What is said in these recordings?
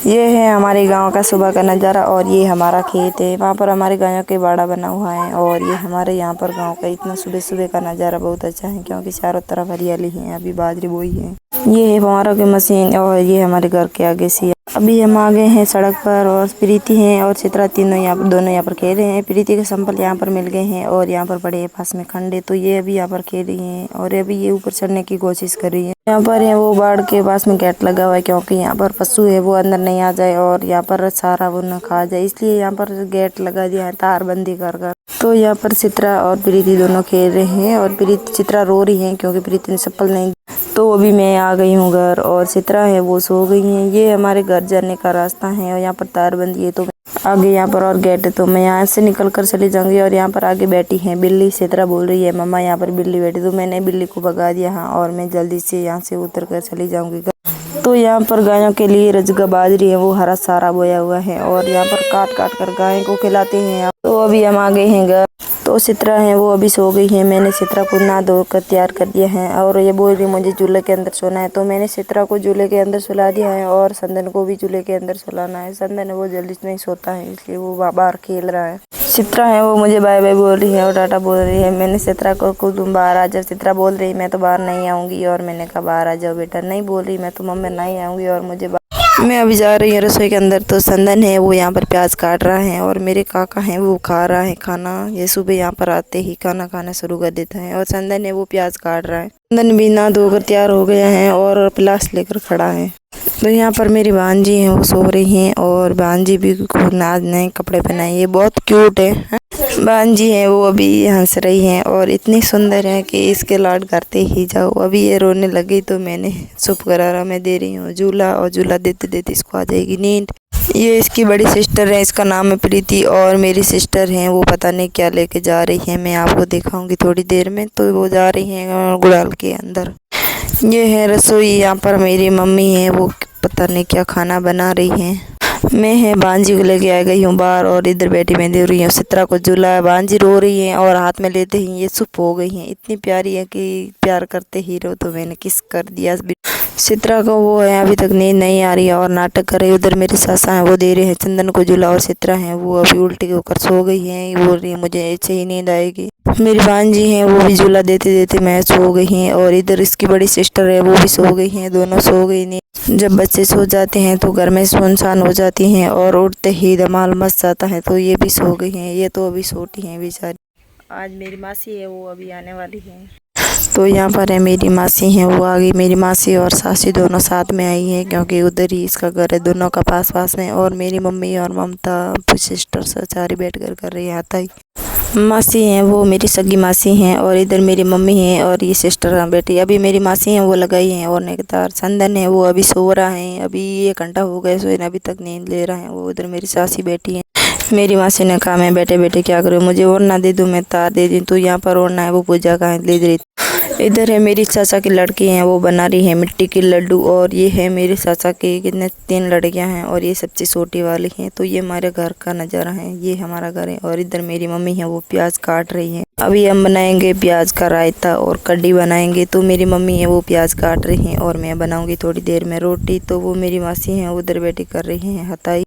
ये है हमारे गांव का सुबह का नज़ारा और ये हमारा खेत है। वहाँ पर हमारे गायों के बाड़ा बना हुआ है और ये हमारे यहाँ पर गांव का इतना सुबह सुबह का नज़ारा बहुत अच्छा है क्योंकि चारों तरफ हरियाली है। अभी बाजरी बोई है। ये है फव्वारों की मशीन और ये हमारे घर के आगे से। अभी हम आ गए हैं सड़क पर और प्रीति हैं और चित्रा दोनों यहाँ पर खेल रहे हैं। प्रीति के संपल यहाँ पर मिल गए हैं और यहाँ पर बड़े पास में खंडे, तो ये अभी यहाँ पर खेल रही हैं और अभी ये ऊपर चढ़ने की कोशिश कर रही है। यहाँ पर है वो बाढ़ के पास में गेट लगा हुआ है क्योंकि यहाँ पर पशु है वो अंदर नहीं आ जाए और यहाँ पर सारा वो न खा जाए, इसलिए यहाँ पर गेट लगा दिया है तार बंदी कर कर। तो यहाँ पर चित्रा और प्रीति दोनों खेल रहे हैं और चित्रा रो रही है क्योंकि प्रीति ने चप्पल नहीं। तो अभी मैं आ गई हूँ घर और चित्रा है वो सो गई है। ये हमारे घर जाने का रास्ता है और यहाँ पर तार बंदी है, तो आगे यहाँ पर और गेट है, तो मैं यहाँ से निकल कर चली जाऊंगी। और यहाँ पर आगे बैठी है बिल्ली। चित्रा बोल रही है मम्मा यहाँ पर बिल्ली बैठी, तो मैंने बिल्ली को भगा दिया हाँ और मैं जल्दी से यहाँ से उतर कर चली जाऊंगी घर। तो यहाँ पर गायों के लिए रजगा बाजरी है वो हरा सारा बोया हुआ है और यहाँ पर काट काट कर गाय को खिलाते हैं। तो अभी हम आ गए हैं घर। तो चित्रा है वो अभी सो गई है। मैंने चित्रा को नहा धोकर तैयार कर दिया है और ये बोल रही मुझे झूले के अंदर सोना है, तो मैंने चित्रा को झूले के अंदर सुला दिया है और संदन को भी झूले के अंदर सुलाना है। संदन वो जल्दी नहीं सोता है इसलिए वो बाहर खेल रहा है। चित्रा है वो मुझे बाय बाय बोल रही है और टाटा बोल रही है। मैंने चित्रा को तुम बाहर आ जाओ। चित्रा बोल रही मैं तो बाहर नहीं आऊंगी और मैंने कहा बाहर आ जाओ बेटा। नहीं बोल रही मैं तो मम्मी नहीं आऊंगी और मुझे मैं अभी जा रही हूँ रसोई के अंदर। तो संदन है वो यहाँ पर प्याज काट रहा है और मेरे काका हैं वो खा रहा है खाना। ये सुबह यहाँ पर आते ही खाना खाना शुरू कर देता है और संदन है वो प्याज काट रहा है। संदन भी नहा धोकर तैयार हो गया है और प्लास लेकर खड़ा है। तो यहाँ पर मेरी भांजी हैं वो सो रही हैं और भांजी भी खूब नए कपड़े पहनाए, ये बहुत क्यूट है। भांजी है वो अभी हंस रही हैं और इतनी सुंदर है कि इसके लाड करते ही जाओ। अभी ये रोने लगी तो मैंने चुप करा मैं दे रही हूँ झूला और झूला देते देते इसको आ जाएगी नींद। ये इसकी बड़ी सिस्टर है, इसका नाम है प्रीति और मेरी सिस्टर हैं वो पता नहीं क्या लेके जा रही है, मैं आपको दिखाऊंगी थोड़ी देर में। तो वो जा रही हैं गुड़ाल के अंदर। ये है रसोई, यहाँ पर मेरी मम्मी है वो पता नहीं क्या खाना बना रही है। मैं है भांजी को लेके आ गई हूँ बाहर और इधर बैठी मैं दे रही हूँ चित्रा को झूला। भांजी रो रही है और हाथ में लेते ही ये चुप हो गई हैं। इतनी प्यारी है कि प्यार करते ही रो, तो मैंने किस कर दिया। चित्रा को वो है अभी तक नींद नहीं आ रही है और नाटक कर रही है। उधर मेरे सासा हैं वो दे रहे हैं चंदन को झूला और चित्रा है वो अभी उल्टी होकर सो गई है। बोल रही है मुझे ऐसे ही नींद आएगी। मेरी भांजी हैं वो भी झूला देते देते मैं सो गई हैं और इधर इसकी बड़ी सिस्टर है वो भी सो गई हैं। दोनों सो गई नहीं। जब बच्चे सो जाते हैं तो घर में सुनसान हो जाती हैं और उठते ही धमाल मच जाता है, तो ये भी सो गई हैं। ये तो अभी सोती हैं बेचारी। आज मेरी मासी है वो अभी आने वाली है। तो यहाँ पर है मेरी मासी हैं वो आ गई। मेरी मासी और सासी दोनों साथ में आई हैं क्योंकि उधर ही इसका घर है, दोनों का पास पास में। और मेरी मम्मी और ममता सिस्टर सारी बैठ कर रही है। आता ही मासी हैं वो मेरी सगी मासी हैं और इधर मेरी मम्मी हैं और ये सिस्टर बेटी। अभी मेरी मासी हैं वो लगाई हैं और नेकदार। संदन है वो अभी सो रहा है, अभी 1 घंटा हो गया सोए, अभी तक नींद ले रहा है वो। उधर मेरी सासी बैठी है। मेरी मासी ने कहा मैं बैठे बैठे क्या करूँ, मुझे ओढ़ना दे दूँ, मैं तार दे दूँ। तो यहाँ पर ओढ़ना है वो पूजा का ले रही। इधर है मेरी चाचा की लड़की हैं वो बना रही है मिट्टी के लड्डू और ये है मेरे चाचा के कितने 3 लड़कियां हैं और ये सबसे छोटी वाली हैं। तो ये हमारे घर का नज़ारा है, ये हमारा घर है। और इधर मेरी मम्मी है वो प्याज काट रही है। अभी हम बनाएंगे प्याज का रायता और कढ़ी बनाएंगे। तो मेरी मम्मी है वो प्याज काट रही हैं और मैं बनाऊंगी थोड़ी देर में रोटी। तो वो मेरी मासी हैं उधर बैठी कर रही हैं हताई।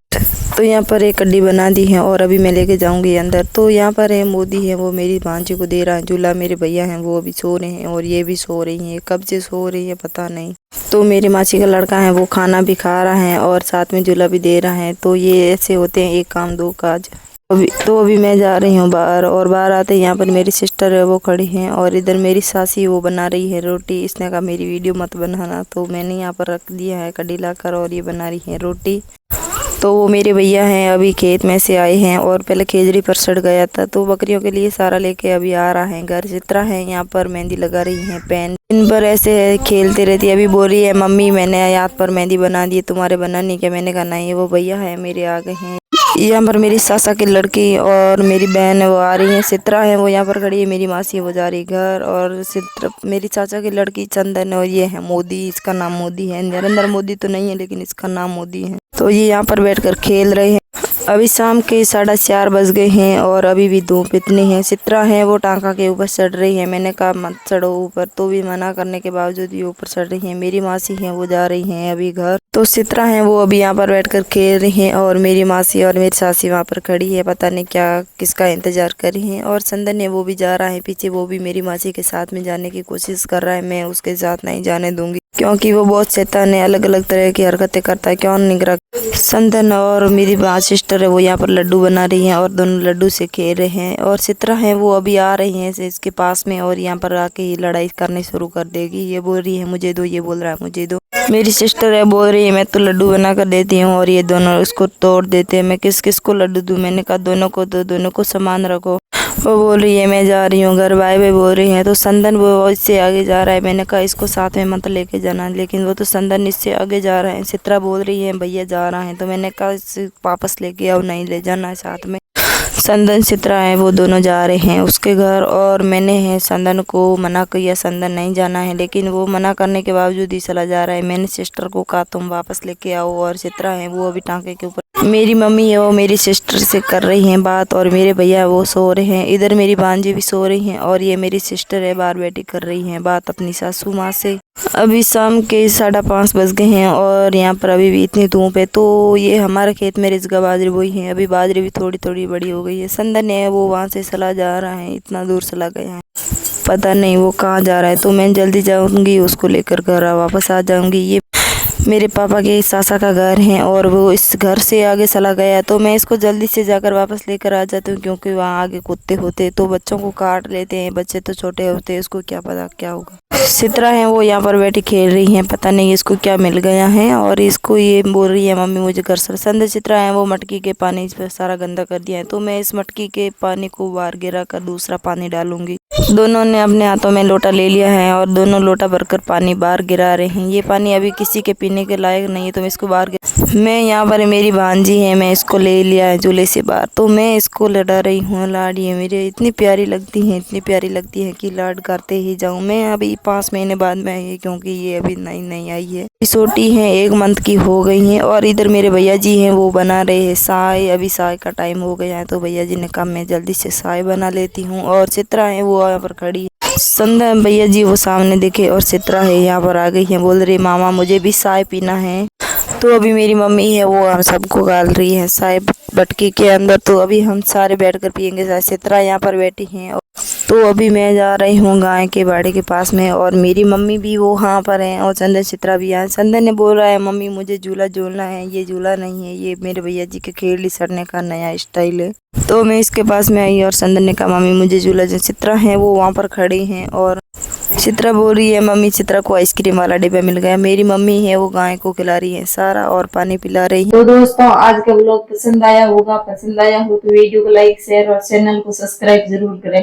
तो यहाँ पर एक कड्डी बना दी है और अभी मैं लेके जाऊंगी अंदर। तो यहाँ पर है मोदी है वो मेरी भांजी को दे रहा है झूला। मेरे भैया हैं वो अभी सो रहे हैं और ये भी सो रही हैं, कब से सो रही है पता नहीं। तो मेरी मासी का लड़का है वो खाना भी खा रहा है और साथ में झूला भी दे रहा है। तो ये ऐसे होते हैं 1 काम 2 काज। अभी मैं जा रही हूँ बाहर और बाहर आते यहाँ पर मेरी सिस्टर है वो खड़ी हैं और इधर मेरी सासी वो बना रही है रोटी। इसने कहा मेरी वीडियो मत बनाना, तो मैंने यहाँ पर रख दिया है कढ़ी लाकर और ये बना रही है रोटी। तो वो मेरे भैया हैं अभी खेत में से आए हैं और पहले खेजड़ी पर सड़ गया था, तो बकरियों के लिए सारा लेके अभी आ रहा है घर। चित्रा है यहाँ पर मेहंदी लगा रही है पेन इन पर ऐसे खेलते रहती है। अभी बोल रही है मम्मी मैंने हाथ पर मेहंदी बना दी, तुम्हारे बनानी क्या। मैंने कहा नहीं, वो भैया है मेरे आ गए हैं। यहाँ पर मेरी सासा की लड़की और मेरी बहन है वो आ रही है। चित्रा है वो यहाँ पर खड़ी है, मेरी मासी है वो जा रही घर। और चित्रा मेरी चाचा की लड़की चंदन और ये है मोदी, इसका नाम मोदी है। नरेंद्र मोदी तो नहीं है लेकिन इसका नाम मोदी है। तो ये यहाँ पर बैठकर खेल रहे हैं। अभी शाम के 4:30 बज गए हैं और अभी भी धूप इतनी है। चित्रा है वो टांका के ऊपर चढ़ रही है। मैंने कहा मत चढ़ो ऊपर, तो भी मना करने के बावजूद ये ऊपर चढ़ रही है। मेरी मासी है वो जा रही हैं अभी घर, तो चित्रा है वो अभी यहाँ पर बैठकर खेल रही हैं और मेरी मासी और मेरी सासी वहाँ पर खड़ी है, पता नहीं क्या किसका इंतजार कर रही है। और संदन है वो भी जा रहा है पीछे, वो भी मेरी मासी के साथ में जाने की कोशिश कर रहा है। मैं उसके साथ नहीं जाने दूंगी क्योंकि वो बहुत शैतान है, अलग अलग तरह की हरकतें करता है। क्यों नहीं करा। संदन और मेरी सिस्टर है वो यहाँ पर लड्डू बना रही हैं और दोनों लड्डू से खेल रहे हैं। और चित्रा है वो अभी आ रही हैं इसके पास में और यहाँ पर आके ही लड़ाई करनी शुरू कर देगी। ये बोल रही है मुझे दो, ये बोल रहा है मुझे दो। मेरी सिस्टर है बोल रही है मैं तो लड्डू बना कर देती हूँ और ये दोनों उसको तोड़ देते हैं। मैं किस किस को लड्डू दूँ? मैंने कहा दोनों को दो, दोनों को समान रखो। वो बोल रही है मैं जा रही हूँ घर, बाय बाय बोल रही है। तो संदन वो इससे आगे जा रहा है। मैंने कहा इसको साथ में मत लेके जाना, लेकिन वो तो संदन इससे आगे जा रहा है। चित्रा बोल रही है भैया जा रहा है, तो मैंने कहा इसे वापस लेके आओ, नहीं ले जाना है साथ में। संदन चित्रा है वो दोनों जा रहे हैं उसके घर और मैंने है संदन को मना किया संदन नहीं जाना है, लेकिन वो मना करने के बावजूद ही चला जा रहा है। मैंने सिस्टर को कहा तुम वापस लेके आओ और चित्रा है वो अभी टांके के ऊपर। मेरी मम्मी है वो मेरी सिस्टर से कर रही हैं बात और मेरे भैया वो सो रहे हैं। इधर मेरी भांजी भी सो रही हैं और ये मेरी सिस्टर है बाहर बैठी कर रही हैं बात अपनी सासू माँ से। अभी शाम के 5:30 बज गए हैं और यहाँ पर अभी भी इतनी धूप है। तो ये हमारे खेत में रिजगा बाजरी बोई है, अभी बाजरी भी थोड़ी थोड़ी बड़ी हो गई है। संदन है वो वहाँ से चला जा रहा है, इतना दूर चला गया है, पता नहीं वो कहाँ जा रहा है। तो मैं जल्दी जाऊंगी उसको लेकर घर वापस आ जाऊंगी। ये मेरे पापा के सासा का घर है और वो इस घर से आगे चला गया, तो मैं इसको जल्दी से जाकर वापस लेकर आ जाती हूँ क्योंकि वहाँ आगे कुत्ते होते तो बच्चों को काट लेते हैं। बच्चे तो छोटे होते हैं, उसको क्या पता क्या होगा। चित्रा है वो यहाँ पर बैठी खेल रही हैं, पता नहीं इसको क्या मिल गया है और इसको ये बोल रही है मम्मी मुझे घर से। संध्या चित्रा है वो मटकी के पानी पर सारा गंदा कर दिया है, तो मैं इस मटकी के पानी को बाहर गिरा कर दूसरा पानी डालूंगी। दोनों ने अपने हाथों में लोटा ले लिया है और दोनों लोटा भरकर पानी बाहर गिरा रहे हैं। ये पानी अभी किसी के पीने के लायक नहीं है, तो मैं इसको बाहर मैं यहाँ पर मेरी भांजी है, मैं इसको ले लिया है झूले से बाहर, तो मैं इसको लड़ा रही हूँ। लाड़ी है मेरी, इतनी प्यारी लगती है, इतनी प्यारी लगती है कि लाड करते ही जाऊँ। मैं अभी 5 महीने बाद में आई है क्योंकि ये अभी नई नई आई है, छोटी है 1 मंथ की हो गई है। और इधर मेरे भैया जी हैं वो बना रहे हैं चाय, अभी चाय का टाइम हो गया है, तो भैया जी ने कहा मैं जल्दी से चाय बना लेती हूँ। और चित्रा है वो यहाँ पर खड़ी है। संध्या भैया जी वो सामने देखे और चित्रा है यहाँ पर आ गई है, बोल रही मामा मुझे भी चाय पीना है। तो अभी मेरी मम्मी है वो हम सबको डाल रही है चाय बटकी के अंदर, तो अभी हम सारे बैठकर पियेंगे चाय। चित्रा यहाँ पर बैठी हैं। तो अभी मैं जा रही हूँ गाय के बाड़े के पास में और मेरी मम्मी भी वो वहाँ पर है और चंदन चित्रा भी है। चंदन ने बोल रहा है मम्मी मुझे झूला झूलना है, ये झूला नहीं है, ये मेरे भैया जी के खेड़ी सड़ने का नया स्टाइल है। तो मैं इसके पास में आई और चंदन ने कहा मम्मी मुझे झूला। चित्रा है वो वहाँ पर खड़ी हैं और चित्रा बोल रही है मम्मी चित्रा को आइसक्रीम वाला डिब्बा मिल गया। मेरी मम्मी है वो गाय को खिला रही है सारा और पानी पिला रही है। तो दोस्तों आज का व्लॉग पसंद आया होगा, पसंद आया हो तो वीडियो को लाइक शेयर और चैनल को सब्सक्राइब जरूर करें।